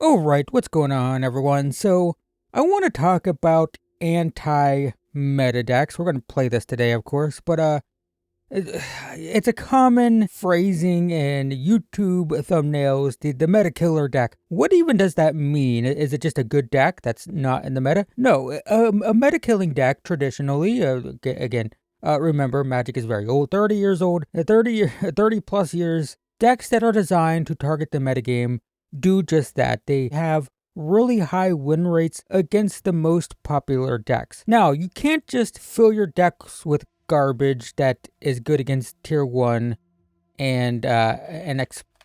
Alright, what's going on, everyone? So, I want to talk about anti-meta decks. We're going to play this today, of course, but it's a common phrasing in YouTube thumbnails, the meta killer deck. What even does that mean? Is it just a good deck that's not in the meta? No, a meta killing deck traditionally, remember, Magic is very old, 30 years old, 30 plus years. Decks that are designed to target the metagame do just that. They have really high win rates against the most popular decks. Now, you can't just fill your decks with garbage that is good against tier 1 and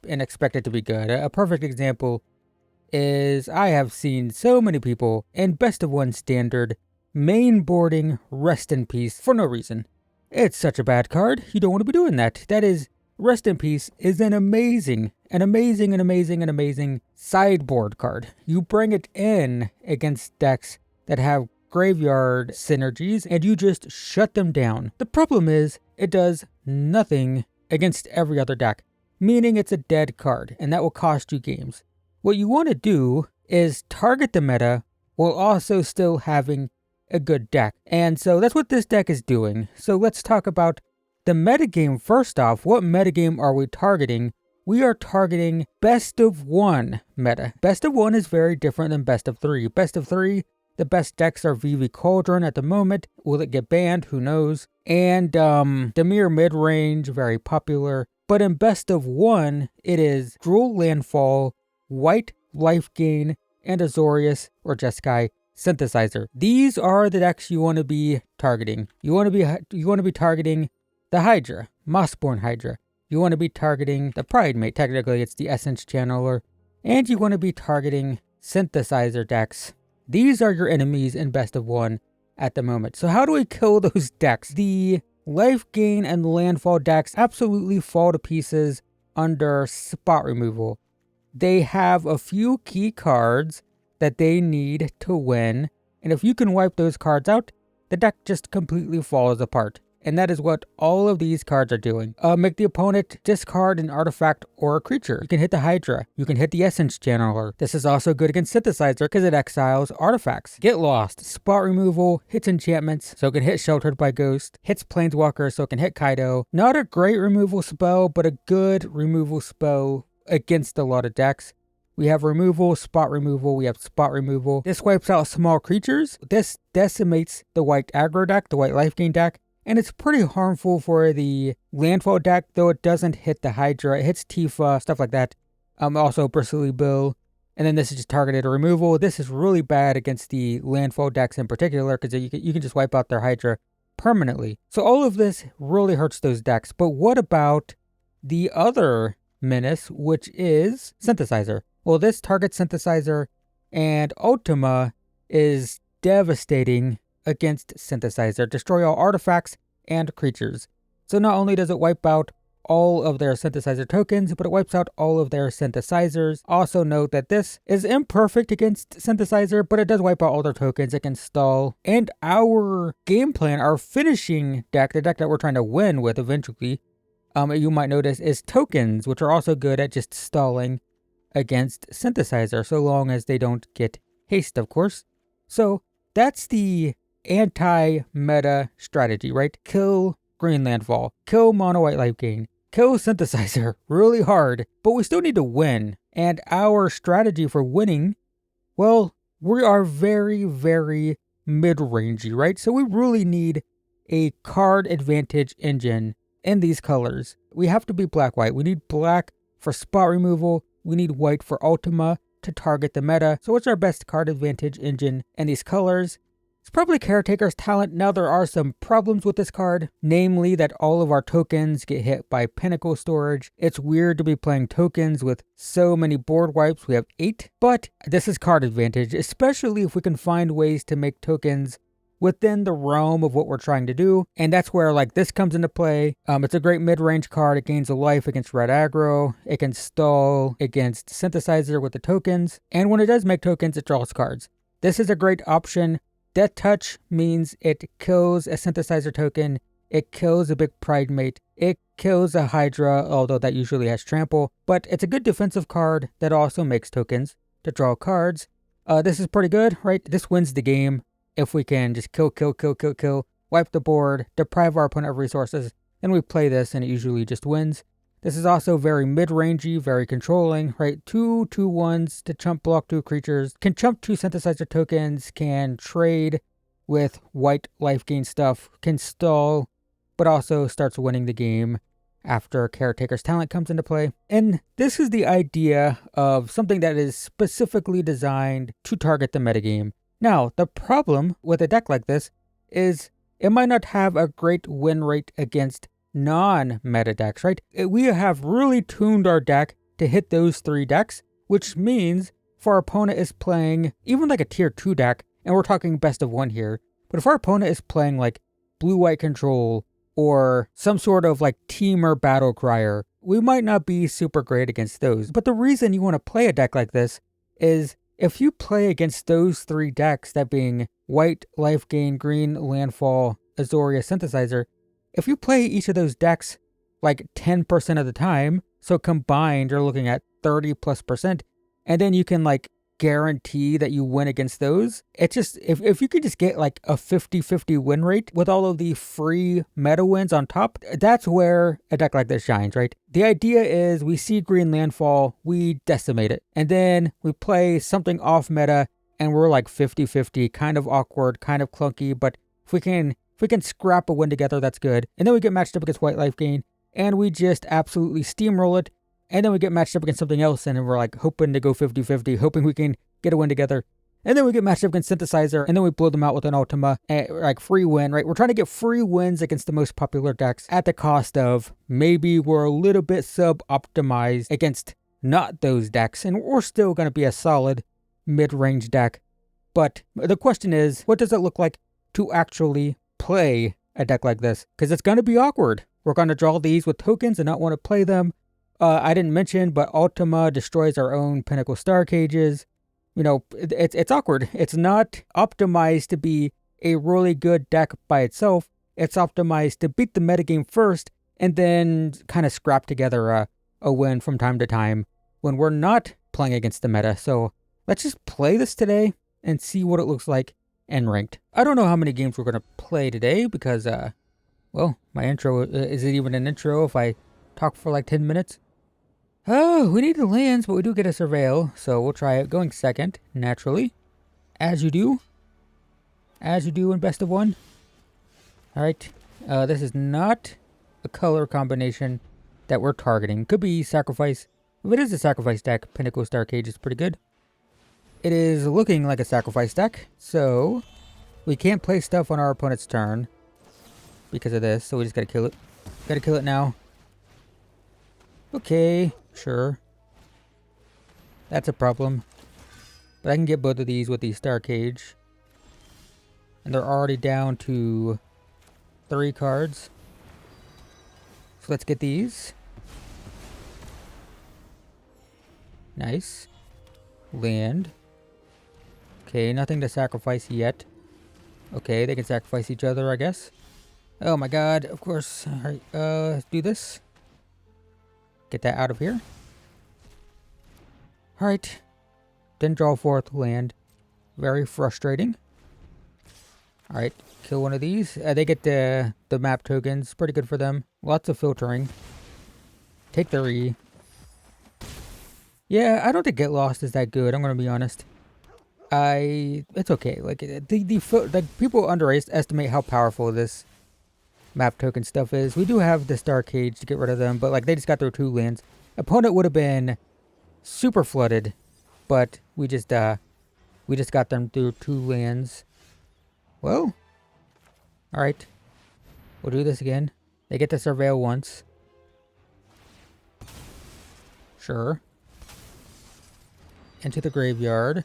expect it to be good. A perfect example is I have seen so many people in best of 1 standard main boarding Rest in Peace for no reason. It's such a bad card. You don't want to be doing that. That is, Rest in Peace is an amazing sideboard card. You bring it in against decks that have graveyard synergies and you just shut them down. The problem is it does nothing against every other deck, meaning it's a dead card and that will cost you games. What you want to do is target the meta while also still having a good deck. And so that's what this deck is doing. So let's talk about the metagame. First off, what metagame are we targeting? We are targeting best of 1 meta. Best of 1 is very different than best of 3. Best of 3, the best decks are VV Cauldron at the moment. Will it get banned? Who knows? And Dimir mid-range, very popular. But in best of 1, it is Drool Landfall, White Life Gain, and Azorius or Jeskai Synthesizer. These are the decks you want to be targeting. You want to be targeting the Hydra, Mossborn Hydra. You want to be targeting the Pride Mate, technically it's the Essence Channeler. And you want to be targeting Synthesizer decks. These are your enemies in best of 1 at the moment. So how do we kill those decks? The Life Gain and Landfall decks absolutely fall to pieces under spot removal. They have a few key cards that they need to win. And if you can wipe those cards out, the deck just completely falls apart. And that is what all of these cards are doing. Make the opponent discard an artifact or a creature. You can hit the Hydra. You can hit the Essence Channeler. This is also good against Synthesizer because it exiles artifacts. Get Lost. Spot removal. Hits enchantments, so it can hit Sheltered by Ghost. Hits Planeswalker, so it can hit Kaido. Not a great removal spell, but a good removal spell against a lot of decks. We have removal, spot removal, we have spot removal. This wipes out small creatures. This decimates the white aggro deck, the white life gain deck. And it's pretty harmful for the landfall deck, though it doesn't hit the Hydra. It hits Tifa, stuff like that. Also Bristly Bill. And then this is just targeted removal. This is really bad against the landfall decks in particular, because you can just wipe out their Hydra permanently. So all of this really hurts those decks. But what about the other menace, which is Synthesizer? Well, this targets Synthesizer, and Ultima is devastating against Synthesizer. Destroy all artifacts and creatures. So not only does it wipe out all of their Synthesizer tokens, but it wipes out all of their Synthesizers. Also note that this is imperfect against Synthesizer, but it does wipe out all their tokens. It can stall. And our game plan, our finishing deck, the deck that we're trying to win with eventually, you might notice, is tokens, which are also good at just stalling against Synthesizer, so long as they don't get haste, of course. So that's the anti-meta strategy, right? Kill Green Landfall, kill Mono White Life Gain, kill Synthesizer really hard, but we still need to win. And our strategy for winning, well, we are very mid-rangey, right? So we really need a card advantage engine in these colors. We have to be black-white. We need black for spot removal. We need white for Ultima to target the meta. So what's our best card advantage engine in these colors? It's probably Caretaker's Talent. Now there are some problems with this card, namely that all of our tokens get hit by Pinnacle Storage. It's weird to be playing tokens with so many board wipes. We have 8, but this is card advantage, especially if we can find ways to make tokens within the realm of what we're trying to do. And that's where like this comes into play. It's a great mid-range card. It gains a life against red aggro. It can stall against Synthesizer with the tokens. And when it does make tokens, it draws cards. This is a great option. Death Touch means it kills a Synthesizer token, it kills a big Pride Mate, it kills a Hydra, although that usually has Trample, but it's a good defensive card that also makes tokens. to draw cards. This is pretty good, right? This wins the game if we can just kill, wipe the board, deprive our opponent of resources, and we play this and it usually just wins. This is also very mid-rangey, very controlling, right? 2/2/1s to chump block 2 creatures, can chump 2 synthesizer tokens, can trade with white life gain stuff, can stall, but also starts winning the game after Caretaker's Talent comes into play. And this is the idea of something that is specifically designed to target the metagame. Now, the problem with a deck like this is it might not have a great win rate against non-meta decks, right? We have really tuned our deck to hit those 3 decks, which means if our opponent is playing even like a tier 2 deck, and we're talking best of 1 here, but if our opponent is playing like blue-white control or some sort of like Teamer Battle Crier, we might not be super great against those. But the reason you want to play a deck like this is if you play against those 3 decks, that being white, life gain, green, landfall, Azoria, synthesizer, if you play each of those decks like 10% of the time, so combined you're looking at 30+%, and then you can like guarantee that you win against those. It's just, if you could just get like a 50-50 win rate with all of the free meta wins on top, that's where a deck like this shines, right? The idea is we see green landfall, we decimate it, and then we play something off meta and we're like 50-50, kind of awkward, kind of clunky, but if we can scrap a win together, that's good. And then we get matched up against white life gain and we just absolutely steamroll it. And then we get matched up against something else, and we're like hoping to go 50-50, hoping we can get a win together. And then we get matched up against Synthesizer, and then we blow them out with an Ultima, like free win, right? We're trying to get free wins against the most popular decks at the cost of maybe we're a little bit sub-optimized against not those decks, and we're still going to be a solid mid-range deck. But the question is, what does it look like to actually play a deck like this? Because it's going to be awkward. We're going to draw these with tokens and not want to play them. I didn't mention, but Ultima destroys our own Pinnacle Star Cages. You know, it's awkward. It's not optimized to be a really good deck by itself. It's optimized to beat the metagame first and then kind of scrap together a win from time to time when we're not playing against the meta. So let's just play this today and see what it looks like in ranked. I don't know how many games we're going to play today because, well, my intro, is it even an intro if I talk for like 10 minutes? Oh, we need the lands, but we do get a surveil, so we'll try it. Going second, naturally. As you do. As you do in best of 1. Alright, this is not a color combination that we're targeting. Could be sacrifice. If it is a sacrifice deck, Pinnacle Star Cage is pretty good. It is looking like a sacrifice deck, so we can't play stuff on our opponent's turn because of this, so we just gotta kill it. Gotta kill it now. Okay, sure. That's a problem. But I can get both of these with the Star Cage. And they're already down to 3 cards. So let's get these. Nice. Land. Okay, nothing to sacrifice yet. Okay, they can sacrifice each other, I guess. Oh my god, of course. Alright, let's do this. Get that out of here. Alright. Didn't draw 4th land. Very frustrating. Alright, kill one of these. They get the map tokens. Pretty good for them. Lots of filtering. Take 3. Yeah, I don't think Get Lost is that good, I'm gonna be honest. It's okay. Like, the people underestimate how powerful this map token stuff is. We do have the Star Cage to get rid of them, but like they just got their 2 lands. Opponent would have been super flooded, but we just got them through 2 lands. Well, all right, we'll do this again. They get to surveil once. Sure. Into the graveyard.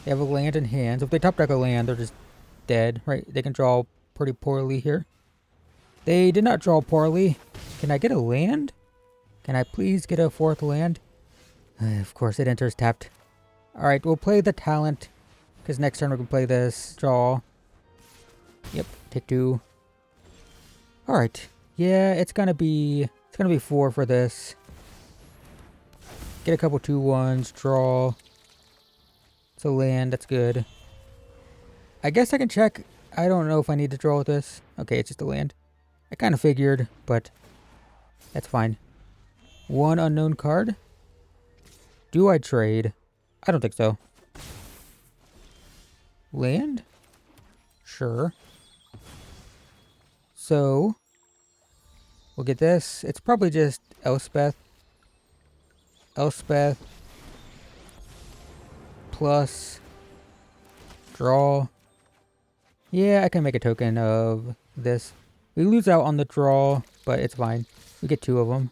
They have a land in hand. So if they top deck a land, they're just dead, right? They can draw pretty poorly here. They did not draw poorly. Can I get a land? Can I please get a 4th land? Of course, it enters tapped. Alright, we'll play the talent. Because next turn we can play this. Draw. Yep, take 2. Alright. Yeah, it's gonna be 4 for this. Get a couple 2/1s. Draw. So land, that's good. I guess I can check. I don't know if I need to draw with this. Okay, it's just a land. I kind of figured, but that's fine. One unknown card. Do I trade? I don't think so. Land? Sure. So, we'll get this. It's probably just Elspeth. Elspeth. Plus. Draw. Yeah, I can make a token of this. We lose out on the draw, but it's fine. We get 2 of them.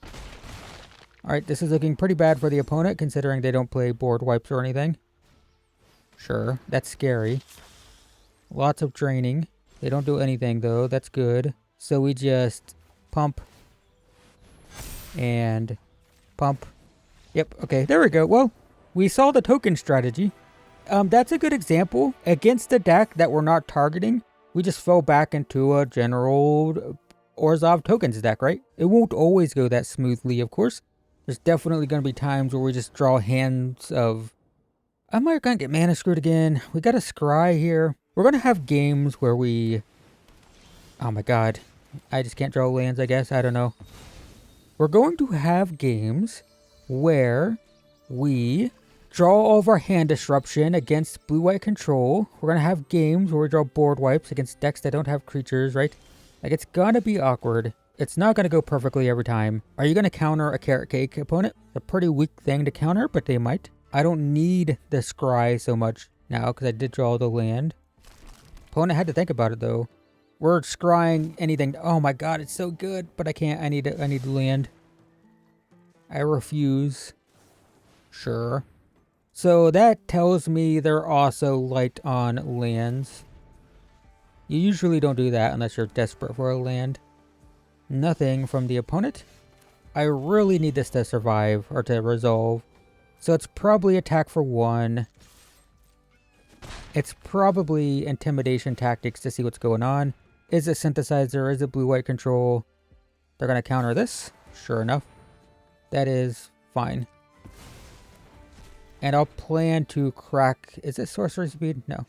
Alright, this is looking pretty bad for the opponent, considering they don't play board wipes or anything. Sure, that's scary. Lots of draining. They don't do anything, though. That's good. So we just pump. And pump. Yep, okay, there we go. Well, we saw the token strategy. That's a good example. Against a deck that we're not targeting, we just fell back into a general Orzhov tokens deck, right? It won't always go that smoothly, of course. There's definitely going to be times where we just draw hands of... Am I going to get mana screwed again? We got a scry here. We're going to have games where we... Oh my god. I just can't draw lands, I guess. I don't know. We're going to have games where we draw all of our hand disruption against blue-white control. We're going to have games where we draw board wipes against decks that don't have creatures, right? Like, it's going to be awkward. It's not going to go perfectly every time. Are you going to counter a carrot cake opponent? It's a pretty weak thing to counter, but they might. I don't need the scry so much now because I did draw the land. Opponent had to think about it, though. We're scrying anything. Oh my god, it's so good, but I can't. I need the land. I refuse. Sure. So that tells me they're also light on lands. You usually don't do that unless you're desperate for a land. Nothing from the opponent. I really need this to survive or to resolve. So it's probably attack for 1. It's probably intimidation tactics to see what's going on. Is it synthesizer? Is it blue-white control? They're going to counter this. Sure enough. That is fine. And I'll plan to crack... Is it sorcery speed? No.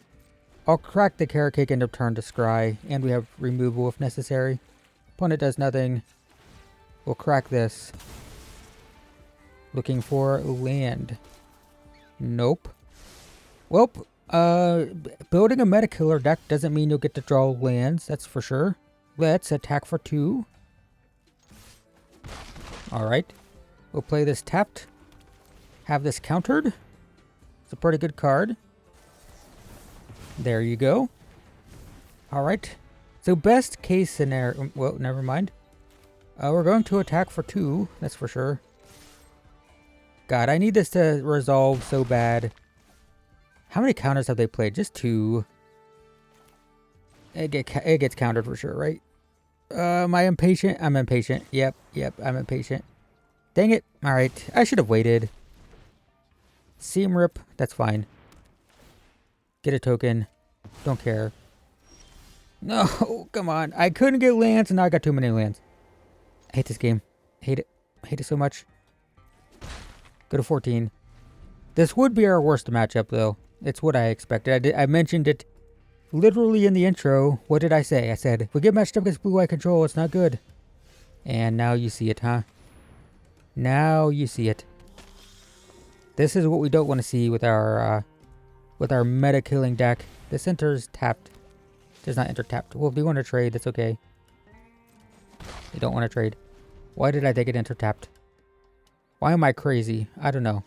I'll crack the carrot cake end of turn to scry. And we have removal if necessary. Opponent does nothing. We'll crack this. Looking for land. Nope. Well, building a meta killer deck doesn't mean you'll get to draw lands, that's for sure. Let's attack for 2. Alright. We'll play this tapped. Have this countered. It's a pretty good card. There you go. Alright. So best case scenario... Well, never mind. We're going to attack for 2, that's for sure. God, I need this to resolve so bad. How many counters have they played? Just 2. It gets countered for sure, right? Am I impatient? I'm impatient. Yep, I'm impatient. Dang it. Alright, I should have waited. Seam rip, that's fine. Get a token. Don't care. No, come on. I couldn't get lands and now I got too many lands. I hate this game. Hate it. Hate it so much. Go to 14. This would be our worst matchup, though. It's what I expected. I mentioned it literally in the intro. What did I say? I said, if we get matched up against blue-white control, it's not good. And now you see it, huh? Now you see it. This is what we don't want to see with our meta-killing deck. This enters tapped. Does not enter tapped. Well, if you want to trade, that's okay. You don't want to trade. Why did I think it enter tapped? Why am I crazy? I don't know.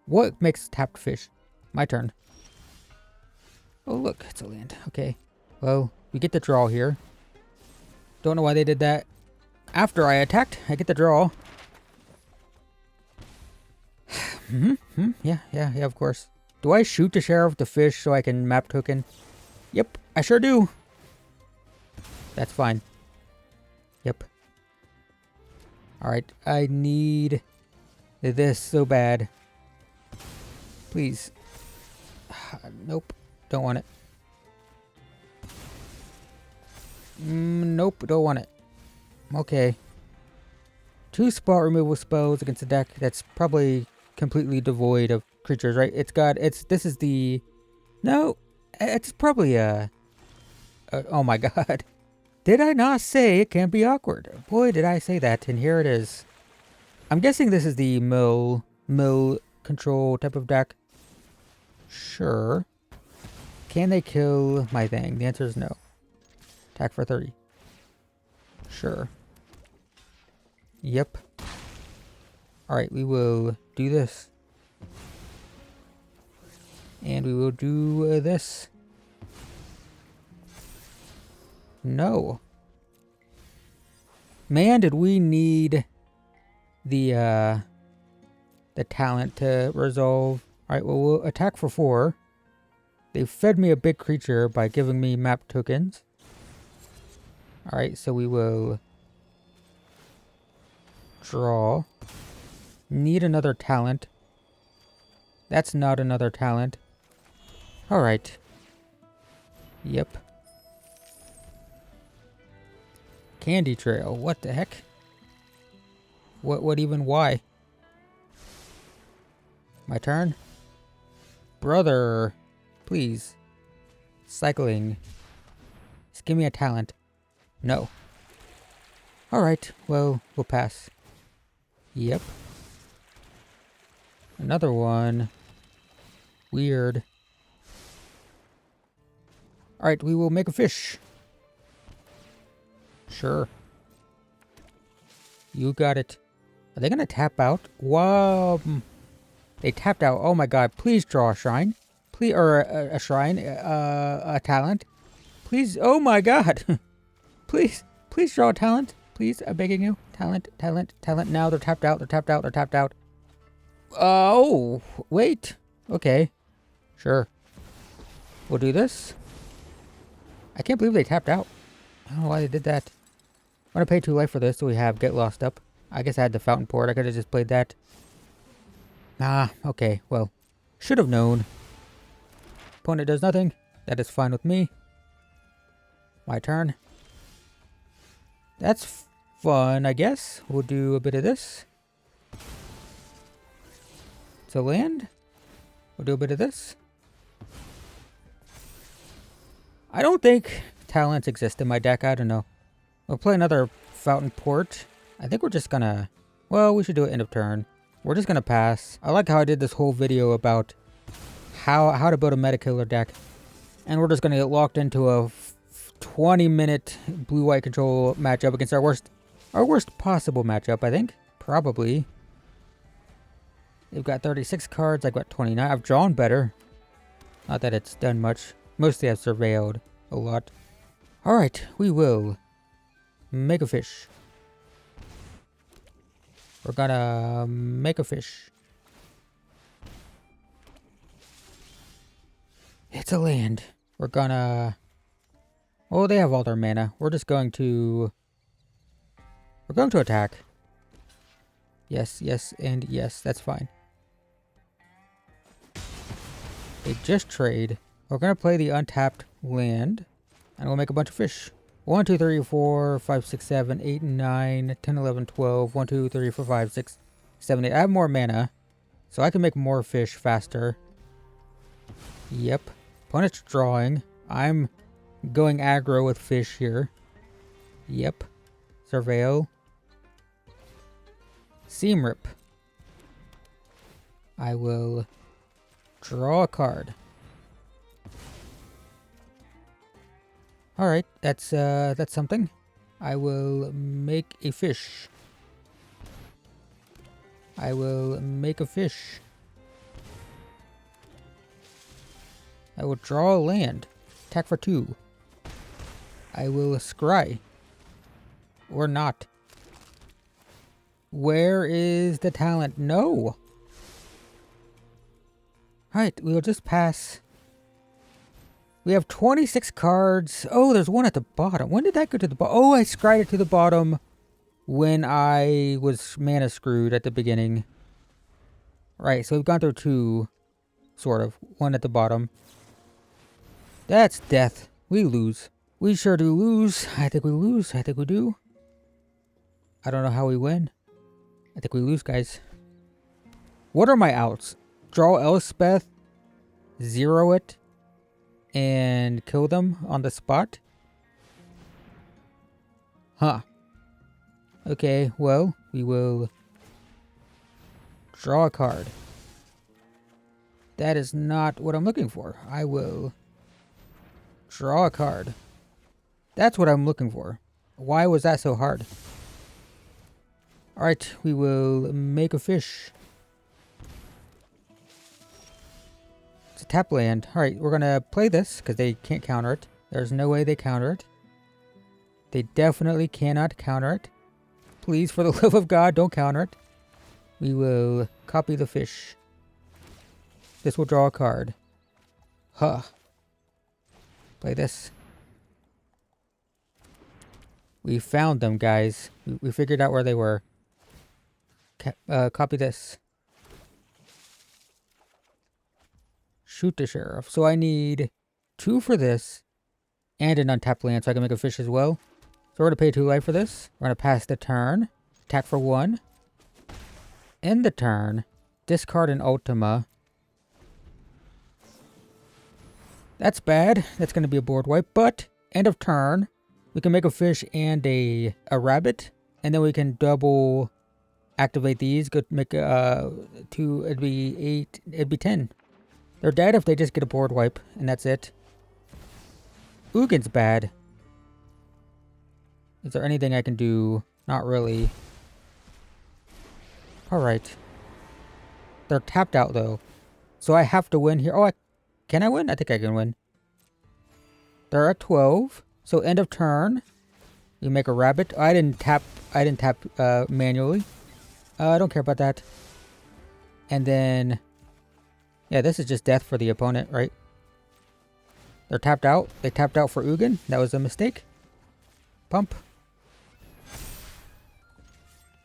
What makes tapped fish? My turn. Oh, look. It's a land. Okay. Well, we get the draw here. Don't know why they did that. After I attacked, I get the draw. Yeah, of course. Do I shoot the sheriff the fish so I can map token? Yep, I sure do. That's fine. Yep. Alright, I need this so bad. Please. Nope, don't want it. Nope, don't want it. Okay. 2 spot removal spells against a deck that's probably completely devoid of creatures, right? This is the... No, it's probably oh my god. Did I not say it can't be awkward? Boy, did I say that, and here it is. I'm guessing this is the mill control type of deck. Sure. Can they kill my thing? The answer is no. Attack for 30. Sure. Yep. Alright, we will do this. And we will do this. No. Man, did we need the talent to resolve. Alright, well, we'll attack for 4. They fed me a big creature by giving me map tokens. Alright, so we will draw. Need another talent. That's not another talent. Alright. Yep. Candy Trail. What the heck? What even? Why? My turn? Brother. Please. Cycling. Just give me a talent. No. Alright, well, we'll pass. Yep. Another one. Weird. Alright, we will make a fish. Sure. You got it. Are they gonna tap out? Whoa. They tapped out. Oh my god. Please draw a shrine. Please, or a shrine. A talent. Please. Oh my god. Please. Please draw a talent. Please. I'm begging you. Talent. Talent. Talent. Now they're tapped out. They're tapped out. They're tapped out. Oh. Wait. Okay. Sure. We'll do this. I can't believe they tapped out. I don't know why they did that. I'm gonna pay 2 life for this, so we have Get Lost up. I guess I had the Fountain Port. I could have just played that. Ah, okay. Well, should have known. Opponent does nothing. That is fine with me. My turn. That's fun, I guess. We'll do a bit of this. To land. We'll do a bit of this. I don't think talents exist in my deck. I don't know. We'll play another Fountain Port. I think we're just gonna... Well, we should do it end of turn. We're just gonna pass. I like how I did this whole video about how to build a meta killer deck. And we're just gonna get locked into a 20-minute blue-white control matchup against our worst possible matchup, I think. Probably. They've got 36 cards. I've got 29. I've drawn better. Not that it's done much. Mostly I've surveilled a lot. Alright, we will make a fish. We're gonna make a fish. It's a land. We're gonna... Oh, they have all their mana. We're just going to... We're going to attack. Yes, yes, and yes. That's fine. They just trade. We're gonna play the untapped land. And we'll make a bunch of fish. 1, 2, 3, 4, 5, 6, 7, 8, 9, 10, 11, 12. 1, 2, 3, 4, 5, 6, 7, 8. I have more mana. So I can make more fish faster. Yep. Opponent's drawing. I'm going aggro with fish here. Yep. Surveil. Seam Rip. I will draw a card. Alright, that's something. I will make a fish. I will make a fish. I will draw a land. Attack for 2. I will scry. Or not. Where is the talent? No! Alright, we will just pass. We have 26 cards. Oh, there's one at the bottom. When did that go to the bottom? Oh, I scried it to the bottom when I was mana screwed at the beginning. Right, so we've gone through 2, sort of. One at the bottom. That's death. We lose. We sure do lose. I think we lose. I think we do. I don't know how we win. I think we lose, guys. What are my outs? draw Elspeth, zero it, and kill them on the spot? Huh. Okay, well, we will draw a card. That is not what I'm looking for. I will draw a card. That's what I'm looking for. Why was that so hard? Alright, we will make a fish. It's a tap land. Alright, we're gonna play this because they can't counter it. There's no way they counter it. They definitely cannot counter it. Please, for the love of God, don't counter it. We will copy the fish. This will draw a card. Huh. Play this. We found them, guys. We figured out where they were. Copy this. Shoot the sheriff. So I need 2 for this and an untapped land so I can make a fish as well. So we're going to pay 2 life for this. We're going to pass the turn. Attack for 1. End the turn. Discard an Ultima. That's bad. That's going to be a board wipe. But end of turn, we can make a fish and a rabbit. And then we can double activate these. Go make 2. It'd be 8. It'd be 10. They're dead if they just get a board wipe. And that's it. Uggin's bad. Is there anything I can do? Not really. Alright. They're tapped out though. So I have to win here. Oh, can I win? I think I can win. They're at 12. So end of turn. You make a rabbit. Oh, I didn't tap manually. I don't care about that. And then... yeah, this is just death for the opponent, right? They're tapped out. They tapped out for Ugin. That was a mistake. Pump.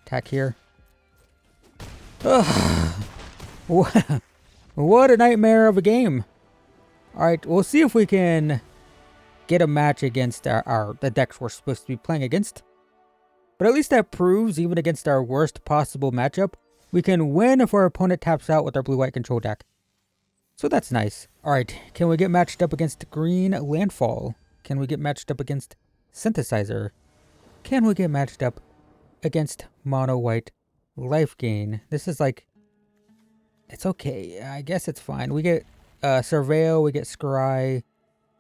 Attack here. Ugh. What a nightmare of a game. Alright, we'll see if we can get a match against the decks we're supposed to be playing against. But at least that proves, even against our worst possible matchup, we can win if our opponent taps out with our blue-white control deck. So that's nice. Alright, can we get matched up against Green Landfall? Can we get matched up against Synthesizer? Can we get matched up against Mono White Life Gain? This is like... it's okay. I guess it's fine. We get Surveil, we get Scry.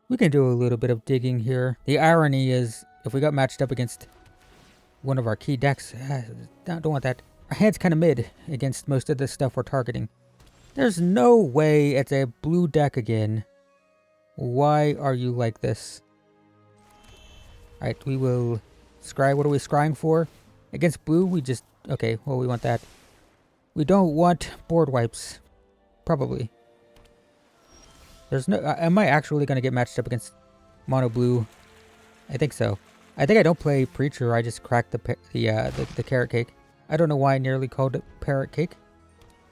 We can do a little bit of digging here. The irony is, if we got matched up against one of our key decks, don't want that. Our hand's kind of mid against most of the stuff we're targeting. There's no way it's a blue deck again. Why are you like this? Alright, we will scry. What are we scrying for? Against blue, we just... okay, well, we want that. We don't want board wipes. Probably. There's no... am I actually going to get matched up against mono blue? I think so. I think I don't play Preacher. I just cracked the carrot cake. I don't know why I nearly called it parrot cake.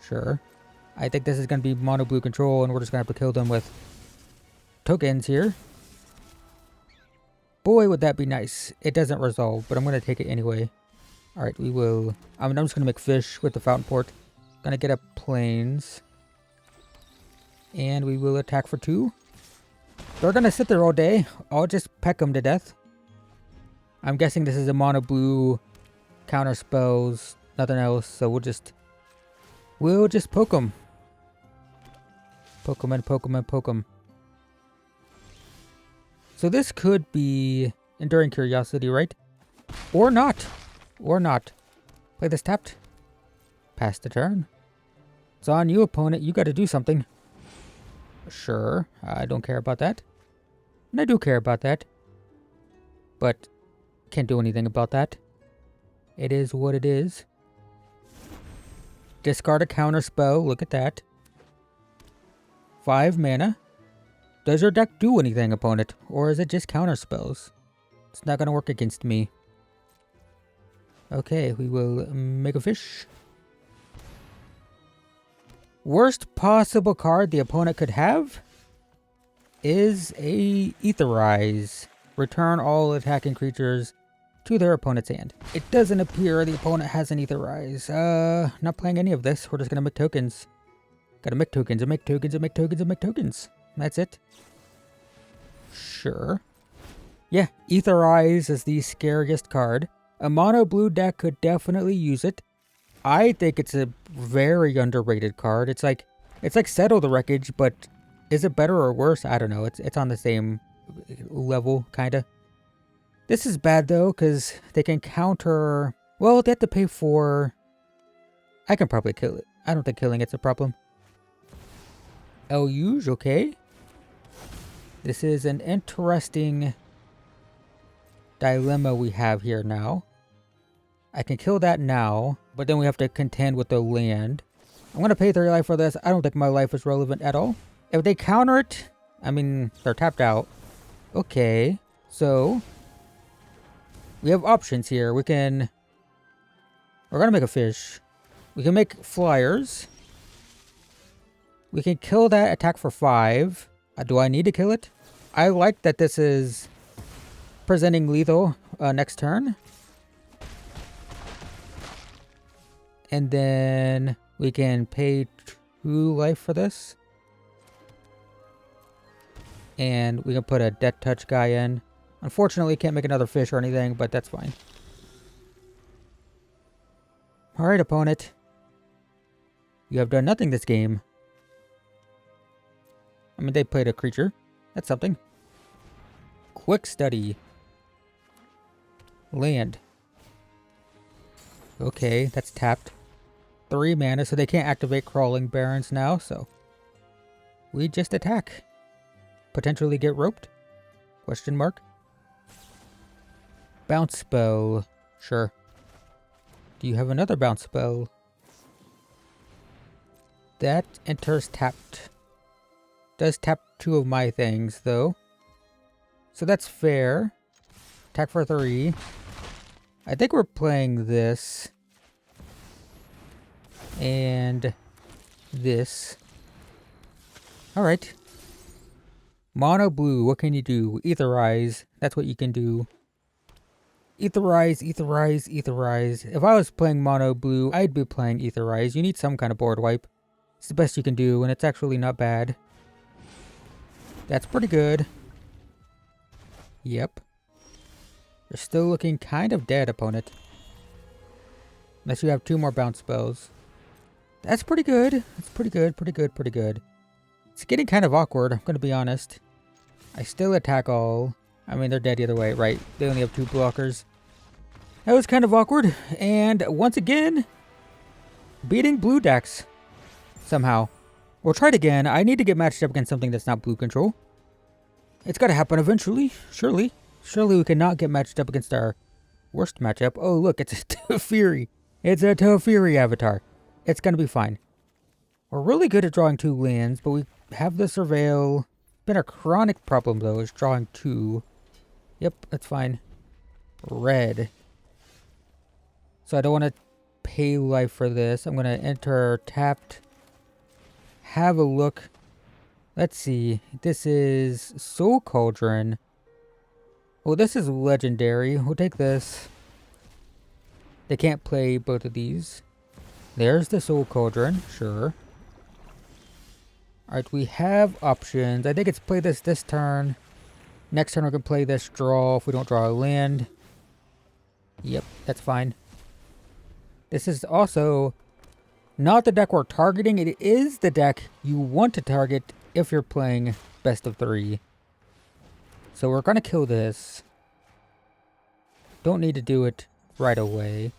Sure. I think this is going to be mono blue control, and we're just going to have to kill them with tokens here. Boy, would that be nice. It doesn't resolve, but I'm going to take it anyway. Alright, we will... I'm just going to make fish with the fountain port. Going to get up plains. And we will attack for 2. They're going to sit there all day. I'll just peck them to death. I'm guessing this is a mono blue counter spells, nothing else, so we'll just poke them. Poke them and poke them and poke them. So this could be Enduring Curiosity, right? Or not. Or not. Play this tapped. Pass the turn. It's on you, opponent. You got to do something. Sure. I don't care about that. And I do care about that. But can't do anything about that. It is what it is. Discard a counter spell. Look at that. 5 mana. Does your deck do anything, opponent? Or is it just counter spells? It's not going to work against me. Okay, we will make a fish. Worst possible card the opponent could have is a Etherize. Return all attacking creatures to their opponent's hand. It doesn't appear the opponent has an Etherize. Not playing any of this. We're just going to make tokens. Gotta make tokens and make tokens and make tokens and make tokens. That's it. Sure. Yeah, Etherize is the scariest card. A mono blue deck could definitely use it. I think it's a very underrated card. It's like Settle the Wreckage, but is it better or worse? I don't know. It's on the same level, kinda. This is bad though, because they can counter. Well, they have to pay for. I can probably kill it. I don't think killing it's a problem. Eluge, okay. This is an interesting dilemma we have here now. I can kill that now, but then we have to contend with the land. I'm going to pay 3 life for this. I don't think my life is relevant at all. If they counter it, I mean, they're tapped out. Okay, so we have options here. We're going to make a fish. We can make flyers. We can kill that, attack for 5. Do I need to kill it? I like that this is presenting lethal next turn. And then we can pay 2 life for this. And we can put a Death Touch guy in. Unfortunately, can't make another fish or anything, but that's fine. Alright, opponent. You have done nothing this game. I mean, they played a creature. That's something. Quick Study. Land. Okay, that's tapped. 3 mana, so they can't activate Crawling Barrens now, so we just attack. Potentially get roped? Question mark. Bounce spell. Sure. Do you have another bounce spell? That enters tapped. Does tap 2 of my things, though. So that's fair. Attack for 3. I think we're playing this. And this. Alright. Mono blue, what can you do? Etherize. That's what you can do. Etherize, Etherize, Etherize. If I was playing mono blue, I'd be playing Etherize. You need some kind of board wipe. It's the best you can do, and it's actually not bad. That's pretty good. Yep. You're still looking kind of dead, opponent. Unless you have 2 more bounce spells. That's pretty good. That's pretty good, pretty good, pretty good. It's getting kind of awkward, I'm going to be honest. I still attack all. I mean, they're dead either way, right? They only have 2 blockers. That was kind of awkward. And once again, beating blue decks. Somehow. We'll try it again. I need to get matched up against something that's not blue control. It's got to happen eventually. Surely. Surely we cannot get matched up against our worst matchup. Oh, look, it's a Teferi. It's a Teferi avatar. It's going to be fine. We're really good at drawing 2 lands, but we have the Surveil. Been a chronic problem, though, is drawing 2. Yep, that's fine. Red. So I don't want to pay life for this. I'm going to enter tapped. Have a look. Let's see. This is Soul Cauldron. Oh, this is legendary. We'll take this. They can't play both of these. There's the Soul Cauldron. Sure. Alright, we have options. I think it's play this turn. Next turn we can play this draw if we don't draw a land. Yep, that's fine. This is also not the deck we're targeting. It is the deck you want to target if you're playing best of 3. So we're going to kill this. Don't need to do it right away.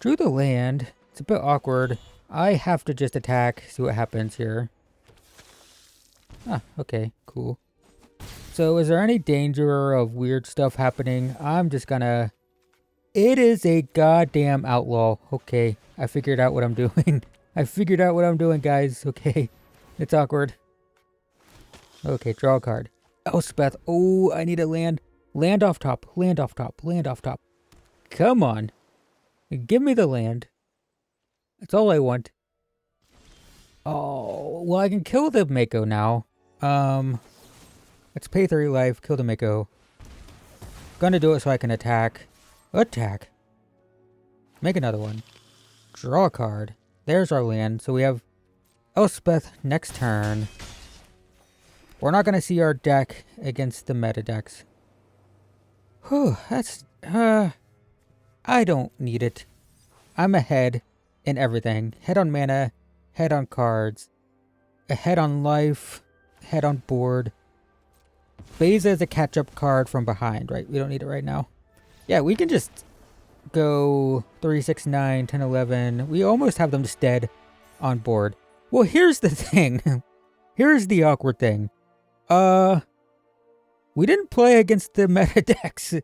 Drew the land. It's a bit awkward. I have to just attack, see what happens here. Ah, okay, cool. So is there any danger of weird stuff happening? I'm just gonna... It is a goddamn outlaw. Okay, I figured out what I'm doing. I figured out what I'm doing, guys. Okay, it's awkward. Okay, draw a card. Elspeth. Oh, I need a land. Land off top. Land off top. Land off top. Come on. Give me the land. That's all I want. Oh, well, I can kill the Mako now. Let's pay 3 life, kill the Mako. Gonna do it so I can attack. Attack. Make another one. Draw a card. There's our land. So we have Elspeth next turn. We're not going to see our deck against the meta decks. Whew, that's... I don't need it. I'm ahead in everything. Head on mana, head on cards, ahead on life, head on board. Beza is a catch-up card from behind, right? We don't need it right now. Yeah, we can just go 3, 6, 9, 10, 11. We almost have them just dead on board. Well, here's the thing. Here's the awkward thing. We didn't play against the meta decks,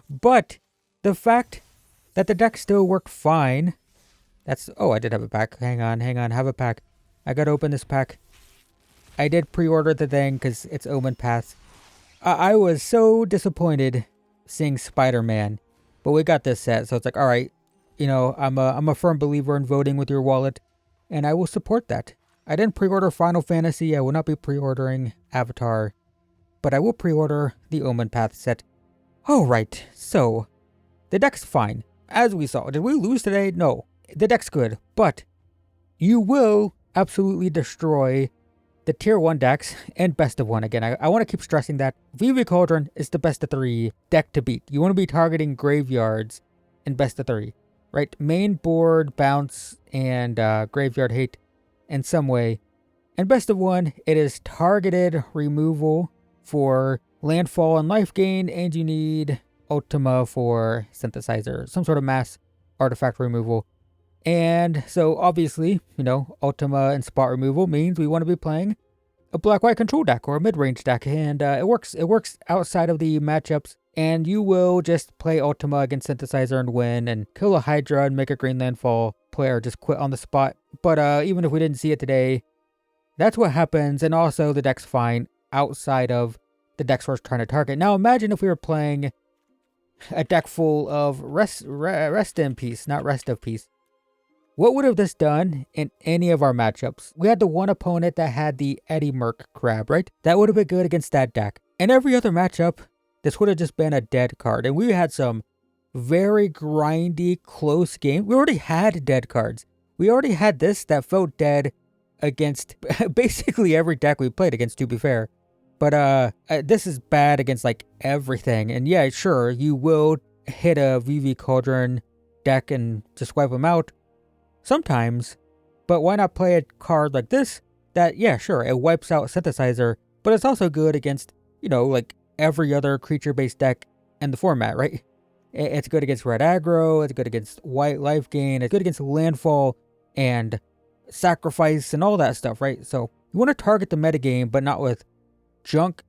but the fact that the deck still worked fine. That's... Oh, I did have a pack. Hang on. Have a pack. I gotta open this pack. I did pre-order the thing because it's Omen Pass. I was so disappointed seeing Spider-Man, but we got this set, so it's like, all right, you know, I'm a firm believer in voting with your wallet, and I will support that. I didn't pre-order Final Fantasy. I will not be pre-ordering Avatar, but I will pre-order the Omen Path set. All right, so the deck's fine. As we saw, did we lose today? No, the deck's good, but you will absolutely destroy the tier 1 decks and best of 1. Again, I want to keep stressing that VV Cauldron is the best of 3 deck to beat. You want to be targeting graveyards in best of 3, right? Main board, bounce, and graveyard hate in some way. And best of 1, it is targeted removal for landfall and life gain, and you need Ultima for synthesizer, some sort of mass artifact removal. And so obviously, you know, Ultima and spot removal means we want to be playing a black-white control deck or a mid-range deck. And it works outside of the matchups. And you will just play Ultima against synthesizer and win, and kill a Hydra and make a green landfall player just quit on the spot. But even if we didn't see it today, that's what happens. And also the deck's fine outside of the decks we're trying to target. Now imagine if we were playing a deck full of rest in peace, not rest of peace. What would have this done in any of our matchups? We had the one opponent that had the Eddie Merc crab, right? That would have been good against that deck. In every other matchup, this would have just been a dead card. And we had some very grindy, close game. We already had dead cards. We already had this that felt dead against basically every deck we played against, to be fair. But this is bad against like everything. And yeah, sure, you will hit a VV Cauldron deck and just wipe them out sometimes, but why not play a card like this that, yeah, sure, it wipes out synthesizer, but it's also good against, you know, like every other creature-based deck in the format, right? It's good against red aggro, it's good against white life gain, it's good against landfall and sacrifice and all that stuff, right? So you want to target the metagame, but not with junk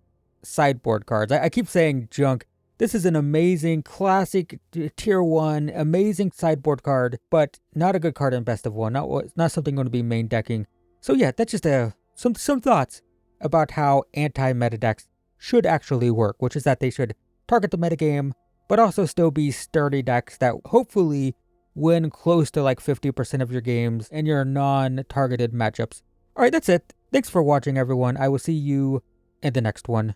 sideboard cards. I keep saying junk. This is an amazing, classic, tier 1, amazing sideboard card, but not a good card in best of 1. Not something going to be main decking. So yeah, that's just some thoughts about how anti-meta decks should actually work, which is that they should target the metagame, but also still be sturdy decks that hopefully win close to like 50% of your games in your non-targeted matchups. Alright, that's it. Thanks for watching, everyone. I will see you in the next one.